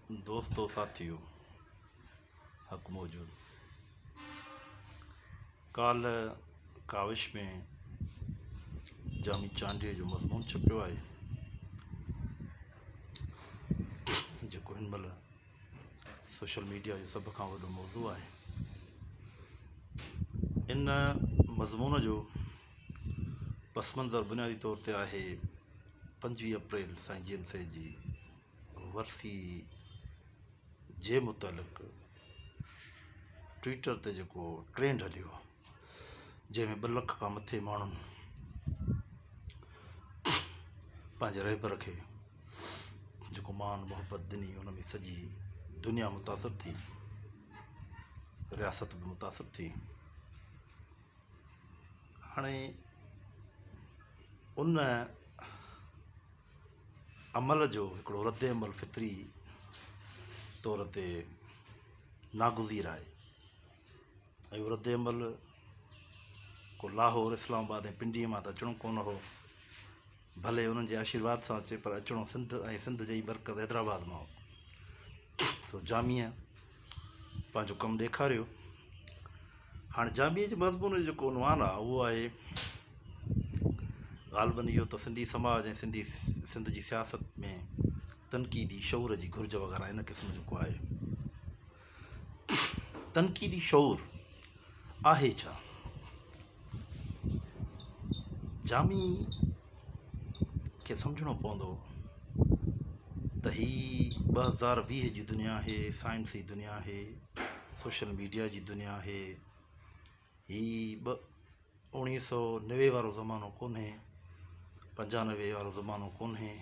दोस्तों साथियों हक़ मौजूद काल काविश में जामी चांडीअ जो मज़मून छपियो आहे जेको हिन महिल सोशल मीडिया जो सभ खां वॾो मौज़ू आहे। इन मज़मून जो पस मंज़र बुनियादी तौर ते आहे 25 अप्रैल साईं जीएमसे जी वरसी जे मुतालिक़ ट्विटर ते जेको ट्रेंड हलियो जंहिंमें 2 लख खां मथे माण्हुनि पंहिंजे रहबर खे जेको मान मोहब्बत ॾिनी उन में सॼी दुनिया मुतासिर थी, रियासत बि मुतासिर थी। हाणे उन अमल जो हिकिड़ो रद्द अमल फितरी तौर ते नागुज़ीर आहे ऐं उहो रद्द अमल को लाहौर इस्लामाबाद ऐं पिंडीअ मां त अचिणो कोन हो, भले उन्हनि जे आशीर्वाद सां अचे पर अचिणो सिंध ऐं सिंध जी मर्कज़ हैदराबाद मां हो। सो जामीअ पंहिंजो कमु ॾेखारियो। हाणे जामीअ जे मज़मून जो जेको उनवान आहे उहो आहे ग़ालिबन इहो त सिंधी समाज ऐं सिंध जी सियासत में तनक़ीदी शऊर जी घुर्ज वग़ैरह इन क़िस्म जेको आहे। तनक़ीदी शऊर आहे छा? जामी खे सम्झणो पवंदो त ही 2020 जी दुनिया आहे, साइंसी दुनिया आहे, सोशल मीडिया जी दुनिया आहे। ही 1990 वारो ज़मानो कोन्हे, 95 वारो ज़मानो कोन्हे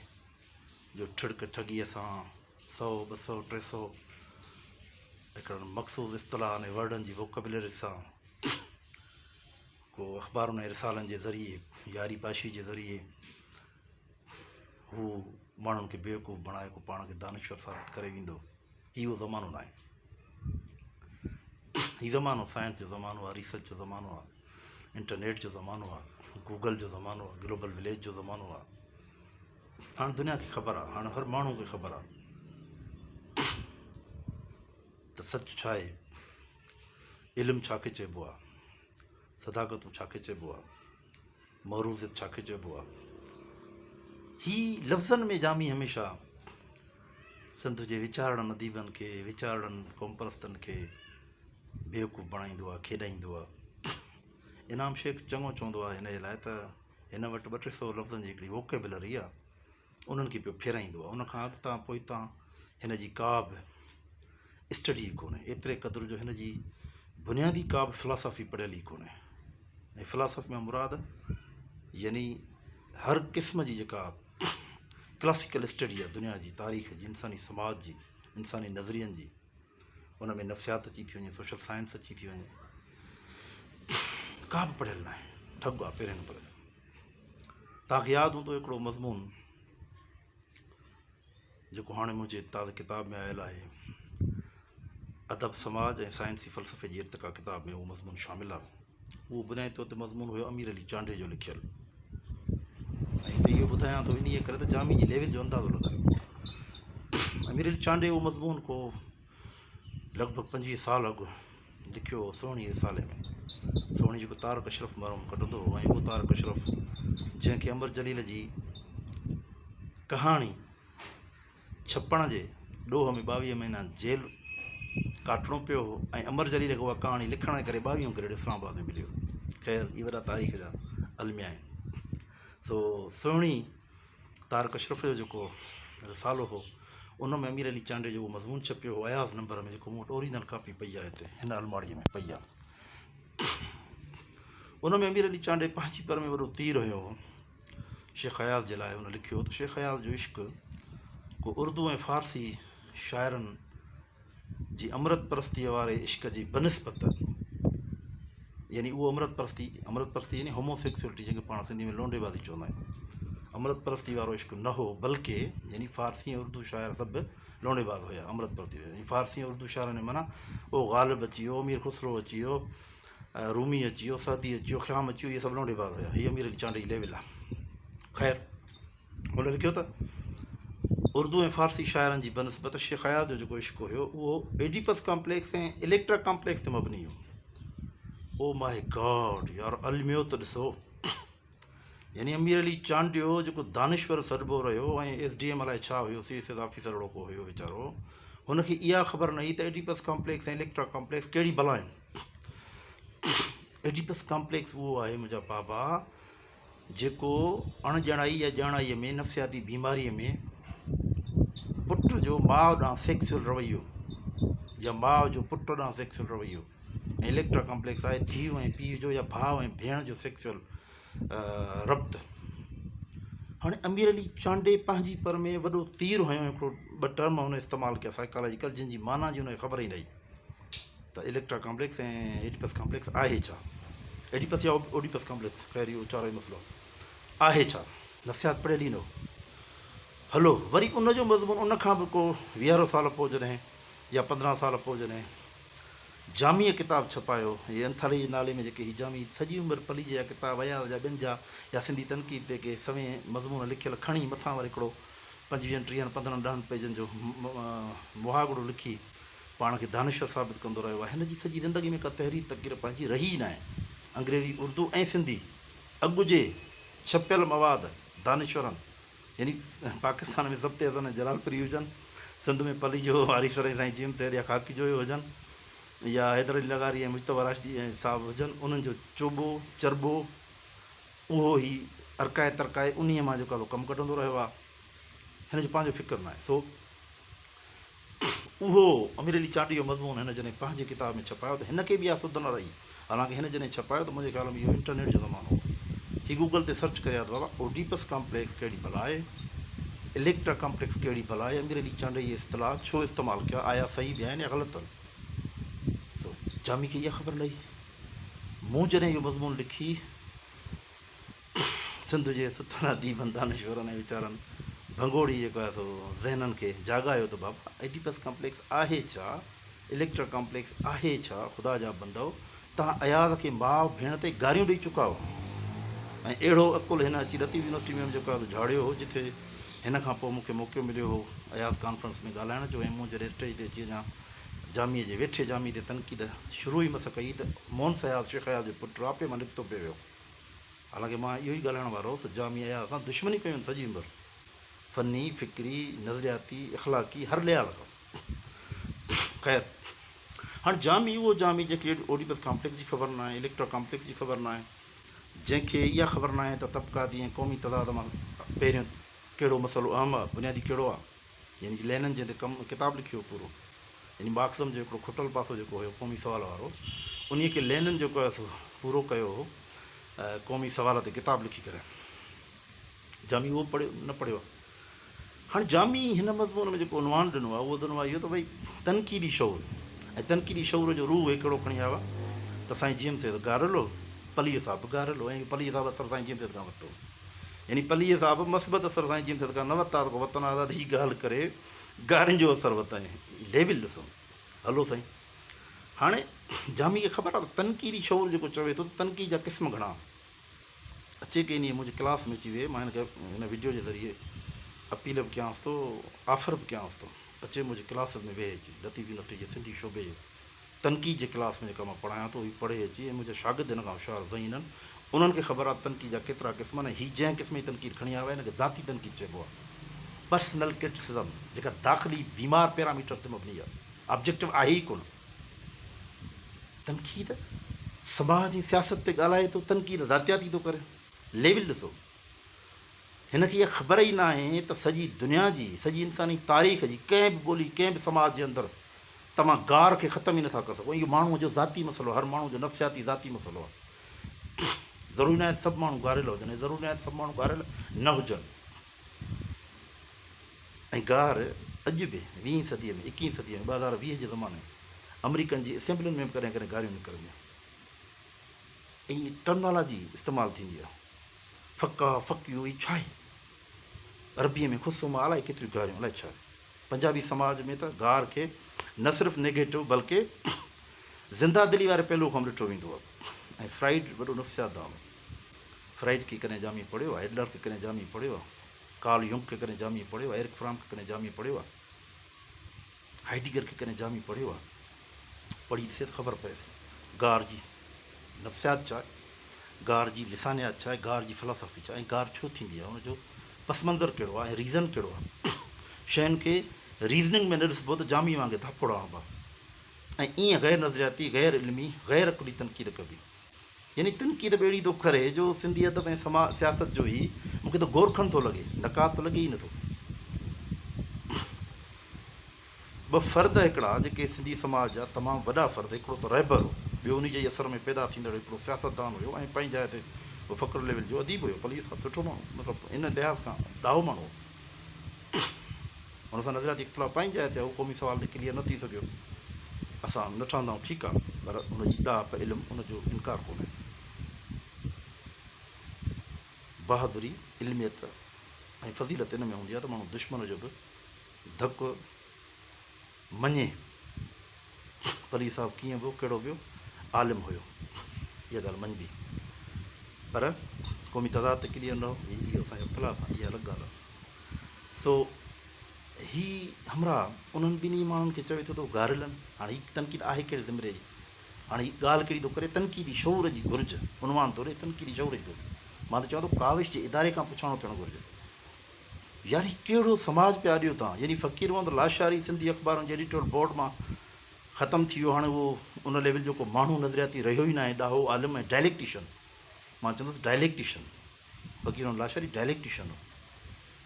जो ठिड़क ठॻीअ सां 100, 200, 300 हिकिड़नि मख़सूस इस्तलाह ऐं वर्डनि जी वोकेबुलरी सां को अख़बारुनि ऐं रिसालनि जे ज़रिए यारी पाशी जे ज़रिए हू माण्हुनि खे बेवकूफ़ बणाए को पाण खे दानिश्वर साबित करे वेंदो। ही उहो ज़मानो न आहे। ही ज़मानो साइंस जो ज़मानो आहे, रिसर्च जो ज़मानो आहे, इंटरनेट जो ज़मानो आहे, गूगल जो ज़मानो आहे, ग्लोबल विलेज जो ज़मानो आहे। हाणे दुनिया खे ख़बर आहे, हाणे हर माण्हू खे ख़बर आहे त सच छा आहे, इल्मु छा खे चइबो आहे, सदाकतूं छा खे चइबो आहे, महरूज़ियत छा खे चइबो आहे। ही लफ़्ज़नि में जामी हमेशह सिंध जे वीचारड़नि अदीबनि खे, वीचारड़नि क़ौम परस्तनि खे बेवकूफ़ बणाईंदो आहे, खेॾाईंदो आहे। इनाम शेख चङो चवंदो आहे हिन जे लाइ त हिन वटि 200-300 लफ़्ज़नि जी हिकिड़ी वोकेबुलरी आहे, उन्हनि खे पियो फेराईंदो आहे। उनखां अॻितां पोइतां हिन जी का बि स्टडी कोन्हे, एतिरे क़द्र जो हिन जी बुनियादी का बि फ़िलासफ़ी पढ़ियल ई कोन्हे। ऐं फ़िलासफ़ी में मुराद यानी हर क़िस्म जी जेका क्लासिकल स्टडी आहे दुनिया जी, तारीख़ जी, इंसानी समाज जी, इंसानी नज़रियनि जी, उन में नफ़्सियात अची थी वञे, सोशल साइंस अची थी वञे, का बि पढ़ियल न आहे, ठॻु आहे पहिरें नंबर। तव्हांखे यादि हूंदो हिकिड़ो मज़मून जेको हाणे मुंहिंजे ताज़े किताब में आयल आहे, अदब समाज ऐं साइंसी फ़लसफ़े जी इर्तिका किताब में उहो मज़मून शामिलु आहे। उहो बुनियादी तौर ते मज़मून हुयो अमीर अली चांडे जो लिखियलु। ऐं त इहो ॿुधायां थो इन करे त जामी जी लेवल जो अंदाज़ो लॻायो। अमीर अली चांडे उहो मज़मून को लॻभॻि 25 साल अॻु लिखियो हो सोहिणी रिसाले में। सोहिणी जेको तारक अशरफ मरहूम कढंदो हो, ऐं उहो तारक अशरफ जंहिंखे अमर जलील जी कहाणी छपण जे ॾोह में 22 महीना जेल काटणो पियो हो, ऐं अमर जलील खे उहा कहाणी लिखण जे करे 22 ग्रेड इस्लामाबाद में मिलियो। ख़ैर इहे वॾा तारीख़ जा अलमिया आहिनि। सो सोहिणी तारक अशरफ जो जेको रिसालो हो उन में अमीर अली चांडे जो उहो मज़मून छपियो हो अयाज़ नंबर में, जेको मूं वटि ओरिजिनल कापी पई आहे हिते हिन अलमारीअ में पई आहे। उन में अमीर अली चांडे पंहिंजी पर में वॾो तीर हुयो शेख अयाज़ जे लाइ। उन लिखियो त शेख अयाज़ जो इश्क़ को उर्दू ऐं फ़ारसी शाइरनि जी अमृत परस्तीअ वारे इश्क़ जी बनिस्बत, यानी उहो अमृत परस्ती यानी होमोसेक्सुअलिटी, जंहिंखे पाण सिंधी में लोंडेबाज़ी चवंदा आहियूं, अमृत परस्ती वारो इश्क़ न हो, बल्कि यानी फ़ारसी ऐं उर्दू शाइर सभु लोंडेबाज़ हुया, अमृत परस्ती हुया। यानी फ़ारसी ऐं उर्दू शाइरनि में माना उहो ग़ालिब अची वियो, अमीर ख़ुसरो अची वियो, रूमी अची वियो, सादी अची वियो, ख़्याम अची वियो, इहे सभु लोंडेबाज़ हुया। हीअ अमीर अली चांडे जी लेवल आहे। ख़ैर हुन लिखियो त उर्दू ऐं फ़ारसी शाइरनि जी बनस्बत शेख हयात जो जेको इश्क़ हुयो उहो एडिपस कॉम्प्लेक्स ऐं इलेक्ट्रा कॉम्प्लेक्स ते मबनी हो। ओ माय गॉड यार, अलमियो त ॾिसो। यानी अमीर अली चांडियो जेको दानिश्वर सॾिबो रहियो ऐं SDM अलाए छा हुयो, CSS ऑफिसर अहिड़ो को हुयो वीचारो, हुनखे इहा ख़बर न हुई त एडिपस कॉम्प्लेक्स ऐं इलेक्ट्रा कॉम्प्लेक्स कहिड़ी भला आहिनि। एडिपस कॉम्प्लेक्स उहो आहे मुंहिंजा बाबा जेको अणॼणाई या ॼाणाईअ में नफ़्सियाती बीमारीअ में पुट जो माउ ॾांहुं सेक्सुअल रवैयो या माउ जो पुट ॾांहुं सेक्सुअल रवैयो, ऐं इलेक्ट्रा कॉम्प्लेक्स आहे धीउ ऐं पीउ जो या भाउ ऐं भेण जो सेक्सुअल रब्त। हाणे अमीर अली चांडे पंहिंजी पर में वॾो तीर हुयो, हिकिड़ो ॿ टर्म हुन इस्तेमालु कया साइकोलॉजिकल, जंहिंजी माना जी हुनखे ख़बर ई न हुई त इलेक्ट्रा कॉम्प्लेक्स ऐं एडिपस कॉम्प्लेक्स आहे छा। एडिपस या ओडिपस कॉम्प्लेक्स, ख़ैर इहो वीचारो ई मसइलो आहे छा, नफ़्सियात पढ़ियल ई न हो। हलो वरी उनजो मज़मून उन खां बि को 20 साल पोइ जॾहिं या 15 साल पोइ जॾहिं जामीअ किताब छपायो, ये अंथाली जे नाले में जेके ही जामी सॼी उमिरि पली जा किताब अयाल जा ॿियनि जा या सिंधी तनक़ीद ते के सवें मज़मून लिखियल खणी मथां वरी हिकिड़ो 25, 30, 15, 10 पेजनि जो मुहावरो लिखी पाण खे दानिश्वर साबित कंदो रहियो आहे। हिन जी सॼी ज़िंदगी में का तहरीर तक़रीर पंहिंजी रही ई न आहे। अंग्रेज़ी, उर्दू ऐं सिंधी अॻु जे छपियल मवाद दानिश्वरनि, यानी पाकिस्तान में ज़ब्ते हसन ऐं जलालपुरी हुजनि, सिंध में पली जो वारिसर ऐं साईं जीम सैद या खाकी जो हुजनि, या हैदर अली लगारी ऐं मुश्तबा राशिदी ऐं साहब हुजनि, उन्हनि जो चोबो चरबो उहो ई अरकाए तरकाए उन्हीअ मां जेको आहे कमु कढंदो रहियो आहे। हिन जो पंहिंजो फ़िक्रु न आहे। सो उहो अमीर अली चांडी जो मज़मून हिन जॾहिं पंहिंजी किताब में छपायो त हिनखे बि इहा सुध न रही। हालांकि हिन जॾहिं छपायो त मुंहिंजे ख़्याल में इहो इंटरनेट जो ज़मानो हो। हीउ गूगल ते सर्च करे बाबा ओडिपस कॉम्प्लेक्स कहिड़ी भला आहे, इलेक्ट्रा कॉम्प्लेक्स कहिड़ी भला आहे, अमीर अली चांडे इहे इस्तिलाह छो इस्तेमालु कया, आया सही बि आहिनि या ग़लति आहिनि। सो जामी खे इहा ख़बर लही। मूं जॾहिं इहो मज़मून लिखी सिंध जे सुथरा दीबनि दानिश्वरनि ऐं वीचारनि भंगोड़ी जेको आहे सो ज़हननि खे जाॻायो त बाबा एडिपस कॉम्प्लेक्स आहे छा, इलेक्ट्रा कॉम्प्लेक्स आहे छा, ख़ुदा जा बंदो तव्हां अयाज़ खे माउ भेण ते गारियूं ॾेई चुका हो। ऐं अहिड़ो अकुलु हिन अची लतीफ़ यूनिवर्सिटी में जेको आहे झाड़ियो हो, जिथे हिन खां पोइ मूंखे मौक़ो मिलियो हो अयाज़ कॉन्फ्रेंस में ॻाल्हाइण जो। ऐं मूं जॾहिं स्टेज ते अची वञा जामीअ जे वेठे जामी ते तनक़ीद शुरू ई मस कई त मोहन सयाज़ शेख हयात जो पुटु आपे मां निकितो पियो वियो। हालांकि मां इहो ई ॻाल्हाइण वारो हो त जामी अयाज़ सां दुश्मनी कयूं आहिनि सॼी उमिरि, फ़नी, फ़िक्री, नज़रियाती, इख़लाक़ी, हर लिहाज़ खां। ख़ैर हाणे जामी उहो जामी जंहिंखे ओडिपस कॉम्प्लेक्स जी ख़बर न आहे, इलेक्ट्रा कॉम्प्लेक्स जी ख़बर न आहे, जंहिंखे इहा ख़बर न आहे त तबक़ाती ऐं क़ौमी तज़ाद मां पहिरियों कहिड़ो मसइलो अहम आहे, बुनियादी कहिड़ो आहे, यानी लेनन जंहिं ते कमु किताबु लिखियो पूरो, यानी मार्क्सम जो हिकिड़ो खुटल पासो जेको हुयो क़ौमी सवाल वारो, उन खे लेनन जेको आहे सो पूरो कयो हो क़ौमी सवाल ते किताबु लिखी करे। जामी उहो पढ़ियो न पढ़ियो आहे। हाणे जामी हिन मज़मून में जेको उनवान ॾिनो आहे उहो ॾिनो आहे इहो त भई तनक़ीदी शौर, ऐं तनक़ीदी शौर जो रूह हिकिड़ो खणी आयो आहे त साईं जीएम से गारियलो, पलीअ साहिबु गारियलो, ऐं पलीअ साहिबु असर साईं जीएम से खां वरितो, यानी पलीअ साहिबु मस्बत असर साईं जीएम से खां न वरिता त वतन आज़ाद ही ॻाल्हि करे गारियुनि जो असरु वरिताईं। लेविल ॾिसो। हलो साईं, हाणे जामी खे ख़बर आहे त तनक़ीदी शौर जेको चवे थो त तनक़ीद जा क़िस्म घणा अचे कि इन मुंहिंजे क्लास में अची विए। मां हिनखे हिन वीडियो जे ज़रिए अपील बि कयांसि थो, ऑफर बि कयांसि थो, अचे मुंहिंजे क्लासिस में वेहे अची, लतीफ़ यूनिवर्सिटी जे सिंधी शोबे जो तनक़ीद जे क्लास में जेका मां पढ़ायां थो, हीउ पढ़े अची, ऐं मुंहिंजा शागिर्द हिन खां होशियारु ज़हीन आहिनि, उन्हनि खे ख़बर आहे तनक़ीद जा केतिरा क़िस्म आहिनि। हीउ जंहिं क़िस्म जी तनक़ीद खणी आयो आहे हिनखे ज़ाती तनक़ीद चइबो आहे। पर्सनल क्रिटिसिज़म जेका दाख़िली बीमार पैरामीटर ते मबनी आहे, ऑब्जेक्टिव आहे ई कोन। तनक़ीद समाज जी सियासत ते ॻाल्हाए थो, तनक़ीद ज़ातियाती थो करे। लेविल ॾिसो, हिनखे इहा ख़बर ई न आहे त सॼी दुनिया जी, सॼी इंसानी तारीख़ जी कंहिं बि ॿोली, कंहिं बि समाज जे अंदरि तव्हां गार खे ख़तमु ई नथा करे सघो। इहो माण्हूअ जो ज़ाती मसइलो, हर माण्हू जो नफ़्सियाती ज़ाती मसइलो आहे। ज़रूरी न आहे सभु माण्हू गारियल हुजनि, ज़रूरी न आहे सभु माण्हू गारियल न हुजनि। ऐं गार अॼु बि 20 सदीअ में, 21 सदीअ में, 2020 जे ज़माने में अमरीकन जी असेंबलियुनि में बि कॾहिं कॾहिं गारियूं निकिरंदियूं, ऐं टर्मिनोलॉजी इस्तेमालु थींदी आहे, फ़का फ़कियो, इहो छा आहे अरबीअ में, ख़ुशुमा, अलाए केतिरियूं गारियूं, अलाए छा आहे। पंजाबी समाज में त गार खे न सिर्फ़ु नेगेटिव बल्कि ज़िंदा दिली वारे पहलू खां ॾिठो वेंदो आहे। ऐं फ्राइड वॾो नफ़्सियातदान, फ्राइड खे कॾहिं जामी पढ़ियो आहे, एडलर खे कॾहिं जामी पढ़ियो आहे, कार्ल युंग खे कॾहिं जामी पढ़ियो आहे, एरिक फ्राम खे कॾहिं जामी पढ़ियो आहे, हाइडिगर खे कॾहिं जामी पढ़ियो आहे? पढ़ी ॾिसे त ख़बर पएसि गार जी नफ़्सियात छा आहे, गार जी लिसानियात छा आहे, गार जी फ़िलासफ़ी छा आहे, ऐं गार छो थींदी आहे, हुनजो पस मंज़र कहिड़ो आहे ऐं रीज़न कहिड़ो आहे। शयुनि खे रीज़निंग में न ॾिसबो त जामी वांगुरु धापोड़ा हणबा, ऐं ईअं गैर नज़रियाती गैर इल्मी गैर अकुली तनक़ीद कबी, यानी तनक़ीद बि अहिड़ी थो करे जो सिंधी अदब ऐं सियासत जो ई मूंखे त गोरखनि थो लॻे, नकात त लॻे ई नथो। ॿ फ़र्द हिकिड़ा जेके सिंधी समाज जा तमामु वॾा फ़र्द, हिकिड़ो त रहबर हो, ॿियो उन जे असर में पैदा थींदड़ हिकिड़ो सियासतदान हुयो ऐं पंहिंजी जाइ ते उहो फ़ख़्रु लेवल जो अदीब हुयो, पलीस खां सुठो माण्हू, मतिलबु इन लिहाज़ खां ॾाहो माण्हू हो। हुन सां नज़रियाती इख़्तिलाफ़ पंहिंजी जाइ ते उहो क़ौमी सवाल ते क्लियर न थी सघियो, असां न ठहंदा आहियूं, ठीकु आहे, पर उनजी ॾाह इल्मु उनजो इनकार कोन्हे। बहादुरी इल्मियत ऐं फ़ज़ीलत इन में हूंदी आहे त माण्हू दुश्मन जो बि धकु मञे, पली साहिबु कीअं बि कहिड़ो बि आलिम हुयो, इहा ॻाल्हि मञिबी, पर क़ौमी तज़ाद ते क्लियर न हो, इहो असांजो इख़्तिलाफ़ आहे, इहा अलॻि ॻाल्हि आहे। सो ही हमरा उन्हनि ॿिन्ही माण्हुनि खे चवे थो त गारियलनि, हाणे हीअ तनक़ीद आहे कहिड़े ज़िमरे जी, हाणे हीअ ॻाल्हि कहिड़ी थो करे, तनक़ीदी शौर जी घुरिज, उनवान तौरु तनक़ीदी शौर जी घुरिज, मां त चवां थो काविश जे इदारे खां पुछाणो थियणु घुरिजे, यार ही कहिड़ो समाज पिया ॾियो तव्हां, यानी फ़क़ीर मोहम्मद लाशारी सिंधी अख़बारुनि जे एडिटोरियल बोर्ड मां ख़तमु थी वियो, हाणे उहो उन लेवल जो को माण्हू नज़रियाती रहियो ई न आहे, ॾाहो आलिम ऐं डायलेक्टिशन, मां चवंदुसि डायलेक्टिशन, फ़क़ीर मोहम्मद लाशारी डायलेक्टिशन हो,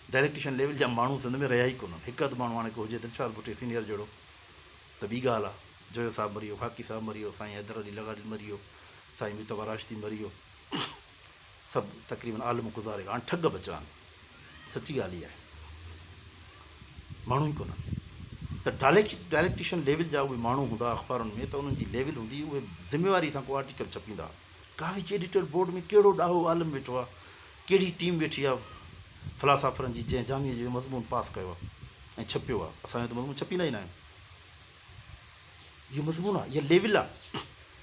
डायलेक्टिशन लेवल जा माण्हू सिंध में रहिया ई कोन्हनि, हिकु अधु माण्हू हाणे को हुजे दिलशाद भुट्टे सीनियर जहिड़ो त ॿी ॻाल्हि आहे, जोयो साहिबु मरी वियो, ख़ाकी साहिबु मरी वियो, साईं हैदर अली लगाड़ी मरी वियो, साईं मुतबा राशिदी मरी वियो, सभु तक़रीबन आलिम गुज़ारे विया, हाणे ठग बचा आहिनि, सची ॻाल्हि इहा आहे, माण्हू ई कोन्हनि, त डायलेक्टिशन लेवल जा उहे माण्हू हूंदा अख़बारुनि में, त उन्हनि जी लेवल हूंदी, उहे ज़िम्मेवारी सां को आर्टिकल छपींदा, काविश एडिटोरियल बोर्ड में कहिड़ो ॾाहो आलिम वेठो आहे, कहिड़ी टीम वेठी आहे फ़िलासफ़रनि जी, जंहिं जामीअ जो मज़मून पास कयो आहे ऐं छपियो आहे, असांजो त मज़मून छपींदा ई न आहिनि, इहो मज़मून आहे, इहा लेवल आहे,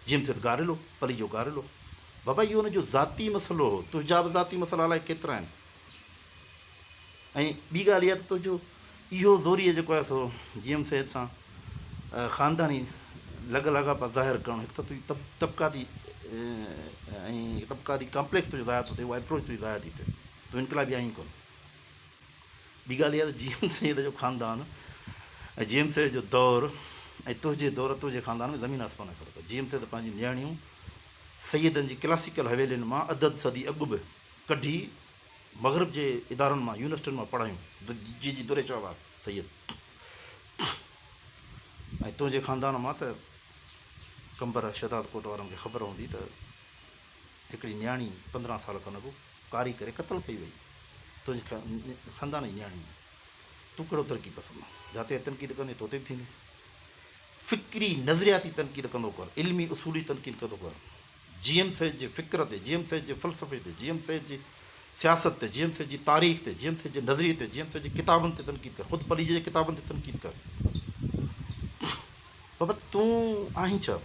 जेम्स गारियलो, पली जो गारियलो, बाबा इहो हुनजो ज़ाती मसइलो हो, तुंहिंजा बि ज़ाती मसइला अलाए केतिरा आहिनि, ऐं ॿी ॻाल्हि इहा त तुंहिंजो इहो ज़ोरीअ जेको आहे सो जीएम सैद सां ख़ानदानी लॻ लाॻापा ज़ाहिर करणु, हिकु त तुंहिंजी तबक़ाती ऐं तबक़ाती कॉम्प्लेक्स तुंहिंजो ज़ाहिर थो थिए, उहा अप्रोच तुंहिंजी ज़ाहिर थी थिए, तूं इनकलाबी आई कोन। ॿी ॻाल्हि इहा त जीएम सैद जो ख़ानदान ऐं जीएम सैद जो दौरु ऐं तुंहिंजे दौरु तुंहिंजे ख़ानदान में ज़मीन आसमान जो फ़र्क़ु आहे। जीएम सैद पंहिंजी नियाणियूं सैदनि जी क्लासिकल हवेलियुनि मां अदद सदी अॻु बि कढी मग़रब जे इदारनि मां यूनिवर्सिटियुनि मां पढ़ायूं, जी दुरे चवाब सैद, ऐं तुंहिंजे ख़ानदान मां त कंबर शदाद कोट वारनि खे ख़बर हूंदी त हिकिड़ी नियाणी 15 साल खां अॻु कारी करे क़तलु कई वई, तुंहिंजे ख़ानदान जी नियाणी, तूं कहिड़ो तरक़ी पसंदि आहे, जिते तनक़ीद कंदे तोते बि थींदी, फ़िक्री नज़रियाती तनक़ीद कंदो कर, इल्मी उसूली तनक़ीद कंदो कर, जीएम सैद जे फ़िक्र ते, जीएम सैद जे फ़लसफ़े ते, जीएम सैद जी सियासत ते, जीएम सैद जी तारीख़ ते, जीएम सैद जे नज़रिए ते, जीएम सैद जी किताबनि ते तनक़ीद कर, ख़ुदि पली जे किताबनि ते तनक़ीद कर, बाबा तूं आहीं छा,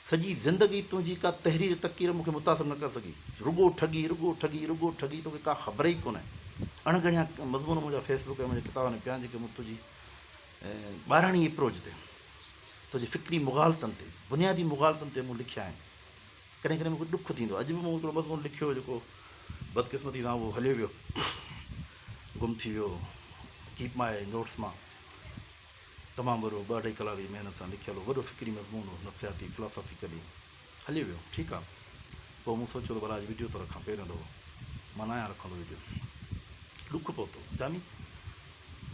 सॼी ज़िंदगी तुंहिंजी का तहरीर तक़ीर मूंखे मुतासिर न करे सघी, रुगो ठगी रुगो ठगी रुगो ठगी, तोखे का ख़बर ई कोन्हे, अणगणिया मज़मून मुंहिंजा फेसबुक ऐं मुंहिंजे किताबनि में पिया आहिनि, जेके मूं तुंहिंजी ॿारहणी अप्रोच ते, तुंहिंजी फ़िक्री मुग़ालतनि ते, बुनियादी मुग़ालतनि ते मूं लिखिया आहिनि, कॾहिं कॾहिं मूंखे ॾुखु थींदो, अॼु बि मूं हिकिड़ो मज़मून लिखियो हो जेको बदकिस्मती सां उहो हलियो वियो, गुम थी वियो, कीप माए नोट्स मां, तमामु वॾो 2-2.5 कलाक जी महिनत सां लिखियलु हो, वॾो फ़िक्री मज़मून हो, नफ़्सियाती फ़िलासफ़िकली हली वियो, ठीकु आहे, पोइ मूं सोचियो त भला अॼु वीडियो थो रखां, पहिरियों दफ़ो मां न आहियां रखंदो वीडियो, ॾुखु पहुतो, जामी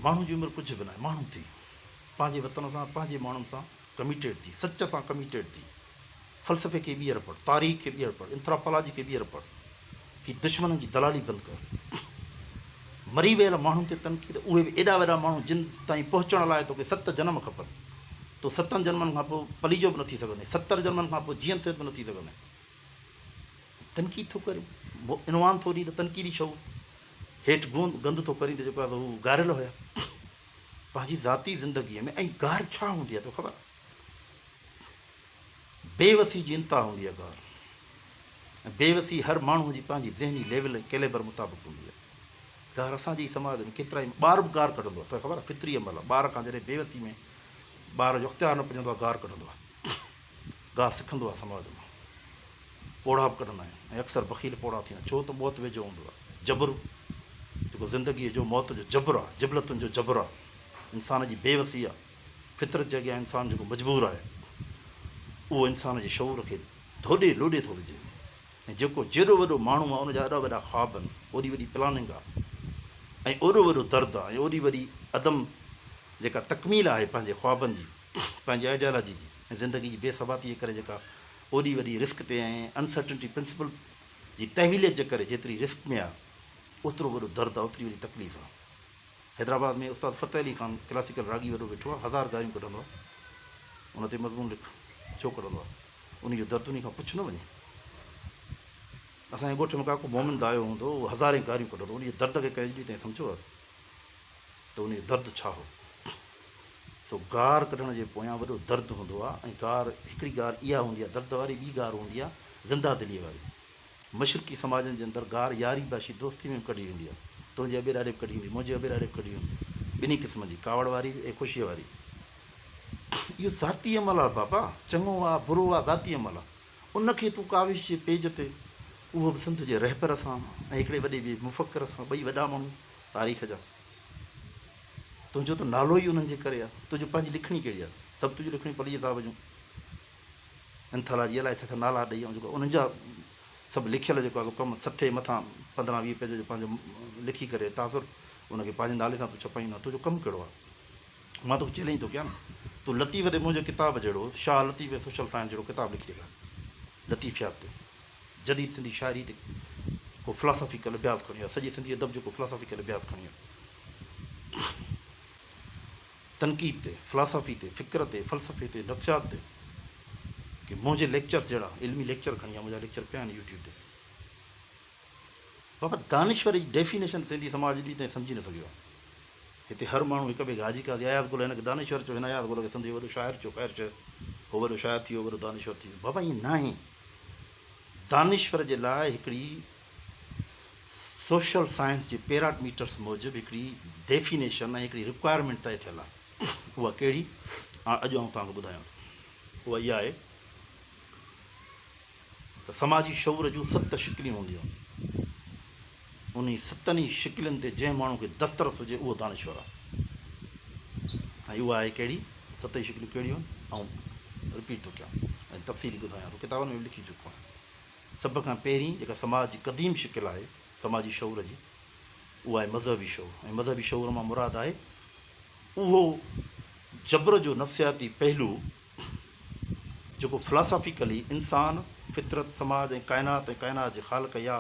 माण्हू जी उमिरि कुझु बि न आहे, माण्हू थी पंहिंजे वतन सां पंहिंजे माण्हुनि सां कमिटेड थी, सच सां कमिटेड थी, फ़लसफ़े खे ॿीहर पढ़, तारीख़ खे ॿीहर पढ़, एंथ्रोपोलॉजी खे ॿीहर पढ़, हीअ दुश्मन जी दलाली बंदि कर, मरी वियल माण्हुनि ते तनक़ीद, उहे बि एॾा वॾा माण्हू जिन ताईं पहुचण लाइ तोखे 7 जनम खपनि, तो 7 जनमनि खां पोइ पली जो बि न थी सघंदे, 70 जनमनि खां पोइ जीएम सैद बि न थी सघंदे, तनक़ीद थो करे, इनवान थो ॾींहुं त तनक़ीदी शौक़ु, हेठि गंद थो करीं त जेको आहे हू गारियल हुया पंहिंजी ज़ाती ज़िंदगीअ में, ऐं गार छा हूंदी आहे तोखे ख़बर, बेवसी जी इंतिहा हूंदी आहे गार, ऐं बेवसी हर माण्हू जी पंहिंजी ज़हनी लेवल कैलेबर मुताबिक़ हूंदी आहे, गार असांजे समाज में केतिरा ई ॿार बि गार कढंदो आहे, तोखे ख़बर आहे फितरी अमल आहे। ॿार खां जॾहिं बेवसी में ॿार जो अख़्तियार न पुॼंदो आहे गार कढंदो आहे, गार सिखंदो आहे समाज मां। पोड़ा बि कढंदा आहिनि ऐं अक्सर बखील पोड़ा थींदा आहिनि, छो त मौत वेझो हूंदो आहे। जबरु जेको ज़िंदगीअ जो मौत जो जबरु आहे, जिबलतुनि जो जबरु आहे, इंसान जी बेवसी आहे, फितरत जे अॻियां इंसान जेको मजबूर आहे, उहो इंसान जे शऊर खे धोॾे लोॾे थो विझे। ऐं जेको जेॾो वॾो माण्हू आहे उनजा एॾा वॾा ख़्वाब आहिनि, ओॾी वॾी प्लानिंग आहे ऐं ओॾो वॾो दर्दु आहे ऐं ओॾी वॾी अदम जेका तकमील आहे पंहिंजे ख़्वाबनि जी, पंहिंजी आइडियोलॉजी जी ऐं ज़िंदगी जी बेसबातीअ जे करे जेका ओॾी वॾी रिस्क ते ऐं अनसर्टनिटी प्रिंसिपल जी तहवीलियत जे करे जेतिरी रिस्क में आहे, ओतिरो वॾो दर्दु आहे, ओतिरी वॾी तकलीफ़ आहे। हैदराबाद में उस्ताद फ़तेह अली ख़ान क्लासिकल रागी वॾो वेठो आहे, 1000 गारियूं कढंदो आहे, उन ते मज़मून लिख छो कढंदो आहे, उनजो दर्दु उन खां पुछ न वञे। असांजे ॻोठ में का को मोमिन आयो हूंदो, उहो 1000 गारियूं कढंदो, उनजे दर्द खे कंहिं ॾींहुं ताईं सम्झो आहे त उनजो दर्दु छा हो। सो गार कढण जे पोयां वॾो दर्दु हूंदो आहे। ऐं गार हिकिड़ी गार इहा हूंदी आहे दर्द वारी, ॿी गार हूंदी आहे ज़िंदा दिलीअ वारी। मशरक़ी समाजनि जे अंदरि गार यारी बाशी दोस्ती में बि कढी वेंदी आहे, तुंहिंजे अॿे ॾाॾे बि कढी वेंदी, मुंहिंजे अॿे ॾाॾे बि कढी वेंदी, ॿिन्ही क़िस्म जी, कावड़ वारी ऐं ख़ुशीअ वारी। इहो ज़ाती अमल आहे बाबा, चङो आहे बुरो आहे, ज़ाती अमल आहे। उनखे तूं काविश जे पेज ते, उहो बि सिंध जे रहबर सां ऐं हिकिड़े वॾे ॿिए मुफ़क्कर सां, ॿई वॾा माण्हू तारीख़ जा, तुंहिंजो त नालो ई उन्हनि जे करे आहे। तुंहिंजो पंहिंजी लिखणी कहिड़ी आहे, सभु तुंहिंजी लिखणी पलीअ साहिब जूं एंथोलॉजी अलाए छा छा नाला ॾेई, ऐं जेको उन्हनि जा सभु लिखियल जेको आहे कमु सथे मथां 15-20 पेज जो पंहिंजो लिखी करे तासुर उनखे पंहिंजे नाले सां तूं छपाईंदा, तुंहिंजो कमु कहिड़ो आहे? मां तोखे चैलेंज थो कयां न, तूं लतीफ़ ते मुंहिंजे किताब जहिड़ो शाह लतीफ़ सोशल साइंस जहिड़ो किताबु लिखी ॾेखार, लतीफ़ियात ते, जदीद सिंधी शाइरी ते को फिलासफ़िकल अभ्यास खणी आहे, सॼी सिंधी अदब जो को फिलासफ़िकल अभ्यास खणी आहे, तनक़ीद ते, फिलासफ़ी ते, फ़िक्र ते, फ़लसफ़े ते, नफ़्सियात ते, कि मुंहिंजे लेक्चर्स जहिड़ा इल्मी लेक्चर खणी आहे, मुंहिंजा लेक्चर पिया आहिनि यूट्यूब ते। बाबा दानिश्वर जी डेफिनेशन सिंधी समाज ॾींहुं ताईं सम्झी न सघियो आहे। हिते हर माण्हू हिक ॿिए खे हाजी काज़ी अयाज़ गुल हिनखे दानिश्वर चयो, हिन अयाज़ गुल खे सिंधी वॾो शाइर चयो, ख़ैर चयो, उहो वॾो शाइर थी वियो, वॾो दानिश्वर थी वियो। बाबा ईअं न आहे। दानिश्वर जे लाइ हिकिड़ी सोशल साइंस जे पैरामीटर्स मूजिबि हिकिड़ी डेफिनेशन ऐं हिकिड़ी रिक्वायरमेंट तय थियल आहे। उहा कहिड़ी, हाणे अॼु आउं तव्हांखे ॿुधायां थो। उहा इहा आहे त समाजी शऊर जूं 7 शिकिलियूं हूंदियूं आहिनि, उन 7 शिकिलियुनि ते जंहिं माण्हू खे दस्तरस हुजे उहो दानिश्वर आहे। ऐं उहा आहे कहिड़ी, 7 शिकिलियूं कहिड़ियूं आहिनि, ऐं रिपीट थो कयां ऐं तफ़सीली ॿुधायां थो, किताबनि में लिखी चुको आहियां। सभ खां पहिरीं जेका समाज जी क़दीम शिकिल आहे समाजी शऊर जी, उहा आहे मज़हबी शऊर। ऐं मज़हबी शऊर मां मुराद आहे उहो जबर जो नफ़्सियाती पहलू जेको फिलासफ़िकली इंसान, फितरत, समाज ऐं काइनात जे ख़ालिक़ या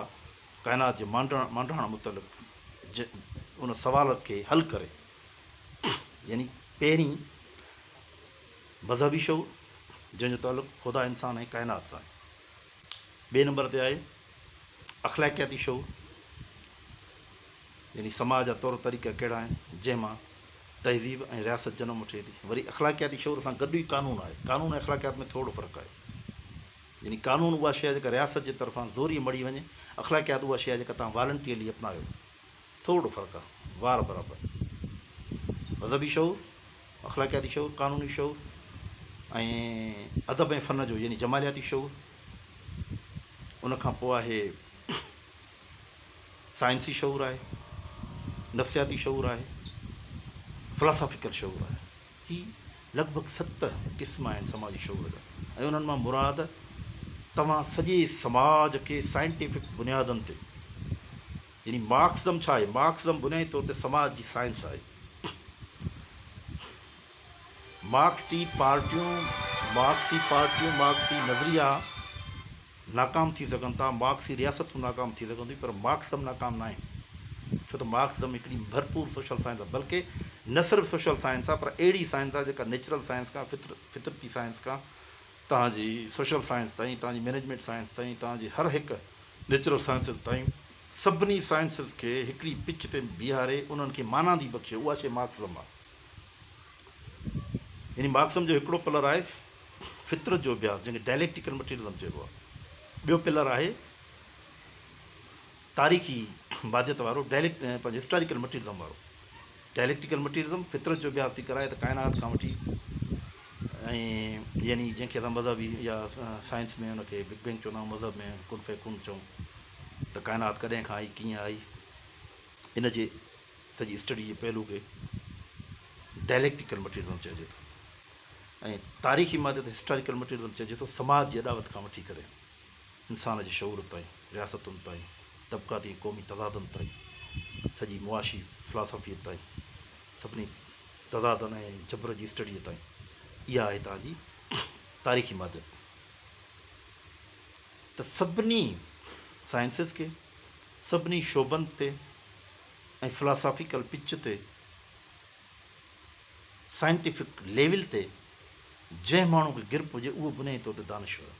काइनात जे मांडण मुतलिक़ उन सवाल खे हल करे। यानी पहिरीं मज़हबी शऊर जंहिंजो तालुक़ु ख़ुदा, इंसान ऐं काइनात सां आहे। ॿिए नंबर ते आहे अख़लाक़ियाती शऊर, यानी समाज जा तौर तरीक़ा कहिड़ा आहिनि जंहिंमां तहज़ीब ऐं रियासत जनम वठे थी। वरी अख़लाक़ियाती शऊर सां गॾु ई कानून आहे। कानून ऐं अख़लाक़ियात में थोरो फ़र्क़ु आहे। यानी कानून उहा शइ जेका रियासत जे तरफ़ां ज़ोरी मड़ी वञे, अख़लाक़ियात उहा शइ जेका तव्हां वॉलंटियरली अपनायो, थोरो फ़र्क़ु आहे, वार बराबरि। मज़हबी शऊर, अख़लाक़ियाती शऊर, कानूनी शऊर ऐं अदब ऐं फ़न जो यानी जमालियाती शऊर। उनखां पोइ आहे साइंसी शऊर आहे, नफ़्सियाती शऊर आहे, फिलासफ़िकल शऊर आहे। ही लॻभॻि 7 क़िस्म आहिनि समाजी शऊर जा। ऐं उन्हनि मां मुराद तव्हां सॼे समाज खे साइंटिफिक बुनियादनि ते, यानी मार्क्सिज़म छा आहे, मार्क्सिज़म बुनियादी तौर ते समाज जी साइंस आहे। मार्क्सी पार्टियूं, मार्क्सी नज़रिया नाकाम थी सघनि था, मार्क्सी रियासतूं नाकाम थी सघनि थियूं, पर मार्क्सिज़म नाकाम न आहे। छो त मार्क्सिज़म हिकिड़ी भरपूर सोशल साइंस आहे, बल्कि न सिर्फ़ु सोशल साइंस आहे पर अहिड़ी साइंस आहे जेका नेचुरल साइंस खां, फितरती साइंस खां, तव्हांजी सोशल साइंस ताईं, तव्हांजी मैनेजमेंट साइंस ताईं, तव्हांजी हर हिकु नेचुरल साइंसिस ताईं, सभिनी साइंसिस खे हिकिड़ी पिच ते बीहारे उन्हनि खे माना दी बख़्शे, उहा शइ मार्क्सिज़म आहे। यानी मार्क्सिज़म जो हिकिड़ो पिलर आहे फितरत जो अभ्यास, जंहिंखे डायलेक्टिकल मटीरियलिज़म चइबो आहे। ॿियो पिलर आहे तारीख़ी बाध्यता वारो पंहिंजो हिस्टोरिकल मटीरियलिज़म वारो। डायलेक्टिकल मटीरियलिज़म फितरत जो अभ्यास थी कराए त काइनात खां वठी ऐं यानी जंहिंखे असां मज़हबी या साइंस में हुनखे बिग बैंग चवंदा आहियूं, मज़हब में कुन फ़ैकुन चऊं त काइनात कॾहिं खां आई, कीअं आई, इन जे सॼी स्टडी जे पहलू खे डायलेक्टिकल मटीरियलिज़म चइजे थो। ऐं तारीख़ी मादे ते हिस्टोरिकल मटीरियलिज़म चइजे थो समाज जी अॾावत खां वठी करे इंसान जे शऊर ताईं, रियासतुनि ताईं, तबक़ाती क़ौमी तज़ादनि ताईं, सॼी मुआशी फ़िलासफ़ीअ ताईं, सभिनी तज़ादनि ऐं जबर जी स्टडीअ ताईं। इहा आहे तव्हांजी तारीख़ी मादत। त सभिनी साइंसिस खे सभिनी शोबनि ते ऐं फ़िलासॉफिकल पिच ते साइंटिफिक लेवल ते जंहिं माण्हू खे गिरप हुजे उहो बुनियादी तौर ते दानिश्वर।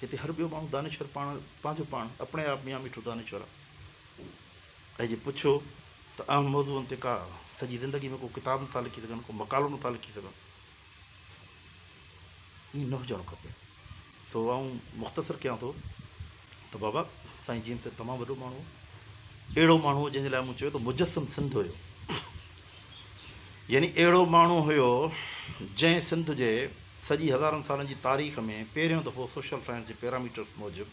हिते हर ॿियो माण्हू दानिश्वर पंहिंजो पाण अपने आप में मिठो दानिश्वर आहे। ऐं जे पुछो त अहम मौज़ूअनि ते का सॼी ज़िंदगी में को किताब नथा लिखी सघनि, को मकालो नथा लिखी सघनि, ईअं न हुजणु खपे। सो मुख़्तसर कयां थो त बाबा साईं जीअं त तमामु वॾो माण्हू, अहिड़ो माण्हू जंहिंजे लाइ मूं चयो त मुजस्सम सिंध हुयो। यानी अहिड़ो माण्हू हुयो जंहिं सिंध जे सॼी हज़ारनि सालनि जी तारीख़ में पहिरियों दफ़ो सोशल साइंस जे पैरामीटर्स मूजिबि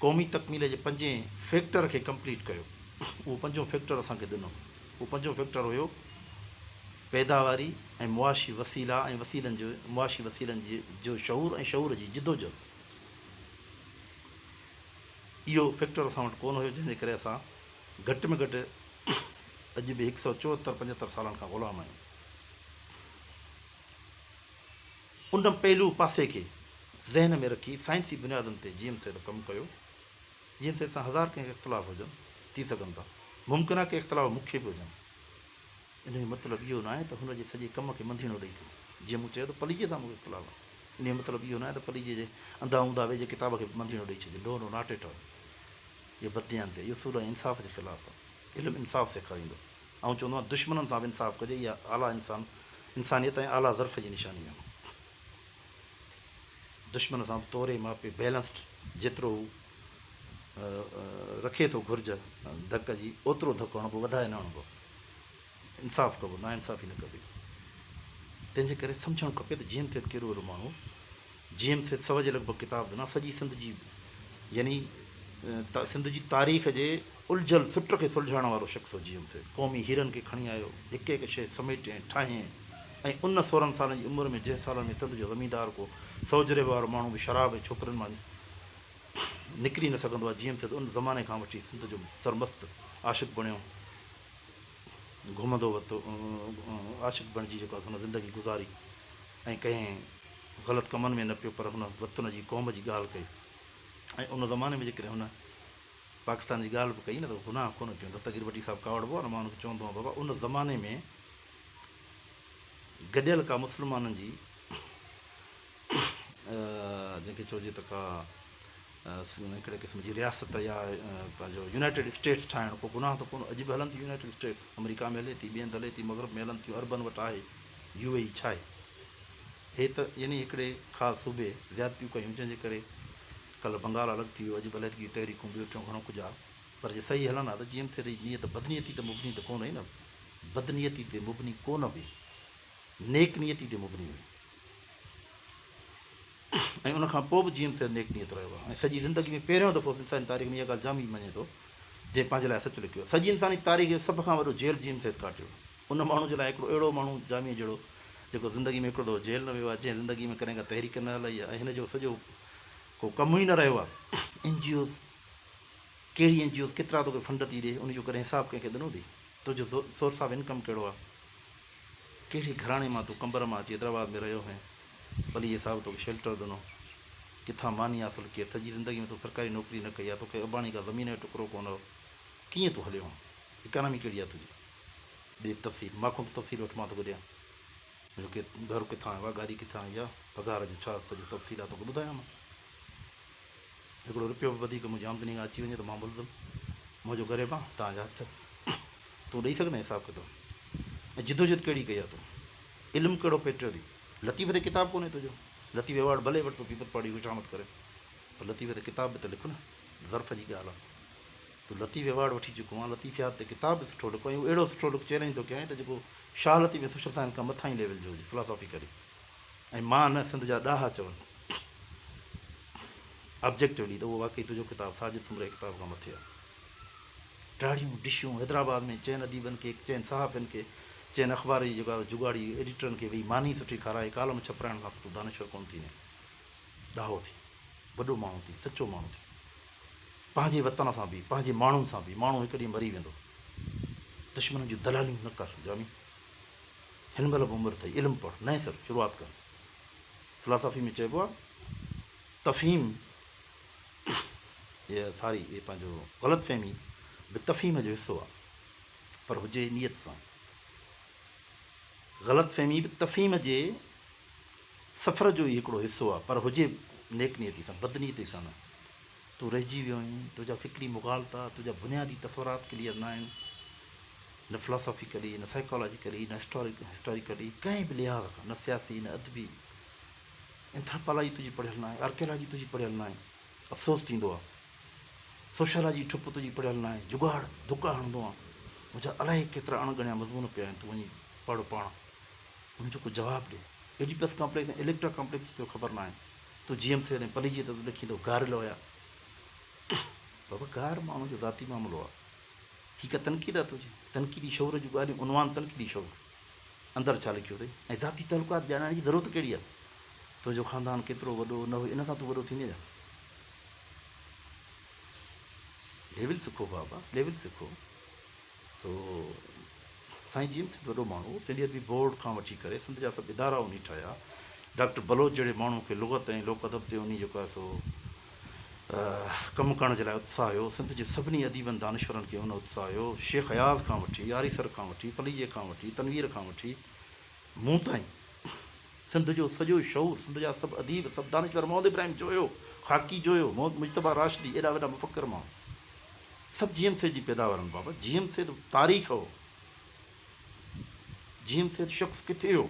क़ौमी तकमील जे 5 फैक्टर खे कंप्लीट कयो। उहो 5 फैक्टर असांखे ॾिनो। उहो 5 फैक्टर हुयो पैदावारी ऐं मुआशी वसीला ऐं वसीलनि जो मुआशी वसीलनि जो शऊर ऐं शऊर जी जिदोजहद। इहो फैक्टर असां वटि कोन हुयो, जंहिंजे करे असां घटि में घटि अॼु बि 174-75 सालनि खां ग़ुलाम आहियूं। उन पहलू पासे खे ज़हन में रखी साइंसी बुनियादनि ते जीएम सैद कमु कयो। जीएम सैद सां हज़ार कंहिं इख़्तिलाफ़ हुजनि थी सघनि था, मुमकिन आहे कि इख़्तिलाफ़ मूंखे बि हुजनि। इन जो मतिलबु इहो न आहे त हुनजे सॼे कम खे मंधीणो ॾेई थो। जीअं मूं चयो त पलीअ सां मूंखे इख़्तिलाफ़ आहे, इन जो मतिलबु इहो न आहे त पलीअ जे अंधा ऊंधा वेझे किताब खे मंधीणो ॾेई छॾे। नो नो नॉट एट ऑल। इहो बदयान ते इहो सूर इंसाफ़ जे ख़िलाफ़ु आहे। इल्मु इंसाफ़ सेखारींदो। ऐं चवंदो आहे दुश्मननि सां बि इंसाफ़ कजे। इहा आला इंसानियत ऐं आला ज़र्फ़ जी निशानी आहे। दुश्मन सां तोरे मापे बैलेंस्ड जेतिरो रखे थो घुर्ज धक जी, ओतिरो धकु हणिबो, वधाए न हणिबो। इंसाफ़ कबो, ना इंसाफ़ी न कबी। तंहिंजे करे सम्झणु खपे त जीएम सैद कहिड़ो वॾो माण्हू। जीएम सैद 100 जे लॻभॻि किताब ॾिना। सॼी सिंध जी यानी सिंध जी तारीख़ जे उलझल सुट खे सुलझाइण वारो शख़्स हो जीएम सैद। क़ौमी हीरनि खे खणी आयो, हिकु हिकु शइ समेटे ठाहे, ऐं उन 16 सालनि जी उमिरि में जंहिं सालनि में सिंध जो ज़मीनदार को सौजरे वारो माण्हू बि शराब ऐं छोकिरनि मां निकिरी न सघंदो आहे, जीएम सैद उन ज़माने खां वठी सिंध जो सरमस्त आशिक़ बणियो, घुमंदो वरितो, आशिक़ बणिजी जेको आहे हुन ज़िंदगी गुज़ारी ऐं कंहिं ग़लति कमनि में न पियो, पर हुन वतन जी क़ौम जी ॻाल्हि कई। ऐं उन ज़माने में जेकॾहिं हुन पाकिस्तान जी ॻाल्हि बि कई न त गुनाह कोन कयो। दस्तगीर भट्टी साहिबु कावड़बो आहे न, मां हुनखे चवंदो आहियां बाबा उन ज़माने में गॾियल का मुस्लमाननि जी जंहिंखे चइजे त का हिकिड़े क़िस्म जी रियासत या पंहिंजो यूनाइटेड स्टेट्स ठाहिणु को गुनाह त कोन। अॼु बि हलनि थियूं यूनाइटेड स्टेट्स, अमेरिका में हले थी, ॿिए हंधि हले थी, मगरब में हलनि थियूं, अरबन वटि आहे। UAE छा आहे? हे त यानी हिकिड़े ख़ासि सूबे ज़्यादतियूं कयूं, जंहिंजे करे कल्ह बंगाल अलॻि थी वियो, अॼु भले थी तहरीकूं ॿियो टियों घणो कुझु आहे। पर जे सही हलनि हा त जीएम सैद जी नियत बदनियती त मुबनी त कोन हुई न, बदनियती ते मुबनी कोन हुई, नेक नियती ते मुबनी हुई। ऐं उनखां पोइ बि जीएम सैद नेक नियत रहियो आहे। ऐं सॼी ज़िंदगी में पहिरियों दफ़ो इंसानी तारीख़ में इहा ॻाल्हि जामी मञे थो, जंहिं पंहिंजे लाइ सचु लिखियो। सॼी इंसानी तारीख़ जो सभ खां वॾो जेल जीएम सैद काटियो। उन माण्हू जे लाइ हिकिड़ो अहिड़ो माण्हू जामी जहिड़ो जेको ज़िंदगी में हिकिड़ो दफ़ो जेल न वियो आहे, जंहिं ज़िंदगी में कॾहिं का तहरीक न हलाई आहे, ऐं हिन जो सॼो को कमु ई न रहियो आहे। NGOs कहिड़ी NGOs केतिरा तोखे फंड थी ॾे, उनजो कॾहिं हिसाबु कंहिंखे ॾिनो अथई? तुंहिंजो सोर्स ऑफ इनकम कहिड़ो आहे? कहिड़े घराणे मां तूं कंबर मां अची हैदराबाद में रहियो हैं, पलीअ साहिबु तोखे शेल्टर ॾिनो, किथां मानी हासिलु कई, सॼी ज़िंदगी में तूं सरकारी नौकिरी न कई आहे, तोखे अबाणी का ज़मीन जो टुकड़ो कोन हो, कीअं तूं हलियो आहे? इकानमी कहिड़ी आहे तुंहिंजी? ॿिए तफ़सील मां तफ़सील वटि मां तोखे ॾियां, जोकी घर किथां आयो आहे, गाॾी किथां आई आहे, पघार जो छा सॼो तफ़सील आहे तोखे ॿुधायां मां। हिकिड़ो रुपयो बि वधीक मुंहिंजी आमदनी खां अची वञे त मां मुलज़िम, मुंहिंजो ग़रीब आहे, तव्हांजा हथ तूं ॾेई सघंदे हिसाबु किताबु? ऐं जिदोजहद कहिड़ी कई आहे तूं? इल्मु कहिड़ो पेटियो थी? लतीफ़े ते किताबु कोन्हे तुंहिंजो? लतीफ़ अवार्ड भले वरितो पीपत पाड़ी खुशामद करे, पर लतीफ़े ते किताब बि त लिखो न, ज़र्फ़ जी ॻाल्हि आहे। तूं लतीफ़ अवार्ड वठी चुको आहे, लतीफ़ियात ते किताब बि सुठो लिखो, ऐं अहिड़ो सुठो चैलेंज थो कयां त जेको शाह लतीफ़ सोशल साइंस खां मथां ई लेवल जो हुजे फिलोसॉफी करे। ऐं मां न सिंध जा ॾाहा चवनि ऑब्जेक्टिवली त उहो वाक़ई तुंहिंजो किताबु साजिद सुमरे किताब खां मथे आहे। टाड़ियूं डिशूं हैदराबाद में चइनि अदीबनि खे, चइनि सहाफ़ियुनि खे, चइनि अख़बार जी जेका जुगाड़ी एडिटरनि खे भई मानी सुठी खाराए, कालम छपराइण खां पोइ तूं दानश्वर कोन थींदे, ॾाहो थी, वॾो माण्हू थी, सचो माण्हू थी, पंहिंजे वतन सां बि, पंहिंजे माण्हुनि सां बि। माण्हू हिकु ॾींहुं मरी वेंदो, दुश्मन जूं दलालियूं न कर जामी। हिन महिल बि उमिरि अथई, इल्मु पढ़, नए सर शुरूआति कर। फिलासफ़ी में चइबो आहे तफ़हीम, इहा सारी इहे पंहिंजो ग़लतफ़हमी बि तफ़हीम जो हिसो आहे, पर हुजे नियत सां। ग़लतफ़हमी बि तफ़हीम जे सफ़र जो ई हिकिड़ो हिसो आहे, पर हुजे नेक नियती सां, बदनीयती सां न। तूं रहिजी वियो आहीं, तुंहिंजा फ़िक्री मुग़ालता, तुंहिंजा बुनियादी तस्वुरात क्लियर न आहिनि, न फिलोसॉफिकली, न साइकोलॉजिकली, न हिस्टोरिकली, कंहिं बि लिहाज़ खां, न सियासी, न अदबी। एंथ्रोपोलॉजी तुंहिंजी पढ़ियल न आहे, आर्कियोलॉजी तुंहिंजी पढ़ियल न आहे, अफ़सोस थींदो आहे। सोशोलॉजी ठुप तुंहिंजी पढ़ियल न आहे, जुगाड़ धुका हणंदो आहे। मुंहिंजा अलाए केतिरा अणगणिया मज़मून पिया आहिनि, तूं वञी पढ़ पाण, हुनजो को जवाबु ॾे। एडिपस कॉम्प्लेक्स ऐं इलेक्ट्रा कॉम्प्लेक्स जो ख़बर न आहे, तूं GMC ऐं पली जी त तूं लिखी थो गारियल हुया। बाबा गार माण्हू जो ज़ाती मामिलो आहे, हीअ का तनक़ीद आहे तुंहिंजी, तनक़ीदी शौर जूं ॻाल्हियूं, उनवान तनक़ीदी शौर, अंदरि छा लिखियो अथई, ऐं ज़ाती तालुकात ॼाणण जी ज़रूरत कहिड़ी आहे? तुंहिंजो ख़ानदान केतिरो वॾो न हुयो, इन सां तूं वॾो थींदे छा? लेवल सिखो बाबा, लेवल सिखो। सो साईं GMC वॾो माण्हू, सिंधियत बि बोर्ड खां वठी करे सिंध जा सभु इदारा उन ठाहिया। डॉक्टर बलोच जहिड़े माण्हू खे लुग़त ऐं लोक अदब ते उन जेको आहे सो कमु करण जे लाइ उत्साह हुयो। सिंध जे सभिनी अदीबनि दानिश्वरनि खे उन उत्साह हुयो। शेख हयाज़ खां वठी, यारीसर खां वठी, पलीजे खां वठी, तनवीर खां वठी मूं ताईं सिंध जो सॼो शौर, सिंध जा सभु अदीब, सभु दानिश्वर, मोहम्मद इब्राहिम जोयो, ख़ाकी जोयो, मोहम्मद मुजतबा राशिदी, एॾा वॾा मुफ़क्किर माण्हू, सभु GMC जी पैदावार आहिनि बाबा। GMC तारीख़ हो, GMC शख़्स किथे हो,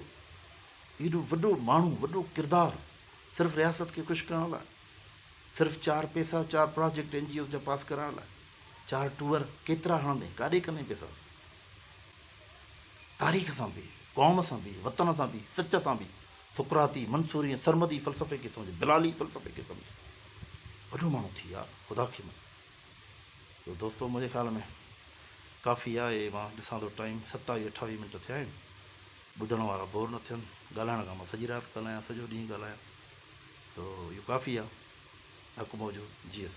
एॾो वॾो माण्हू, वॾो किरदारु, सिर्फ़ु रियासत खे ख़ुशि करण लाइ, सिर्फ़ु 4 पैसा, 4 प्रोजेक्ट NGOs जा पास कराइण लाइ, 4 टूअर केतिरा हणंदे, काॾे कंदे पैसा? तारीख़ सां बि, क़ौम सां बि, वतन सां बि, सच सां बि, सुकराती, मंसूरी ऐं सरमदी फ़लसफ़े खे सम्झ, बिलाली फ़लसफ़े खे सम्झ, वॾो माण्हू थी यार, ख़ुदा खे मञ। तो दोस्तो मुंहिंजे ख़्याल में काफ़ी आहे। मां ॾिसां थो टाइम 27-28 मिंट थिया आहिनि, ॿुधण वारा बोर न थियनि। ॻाल्हाइण खां मां सॼी राति ॻाल्हायां, सॼो ॾींहुं ॻाल्हायां, सो इहो काफ़ी आहे। हक़ मौजू GS।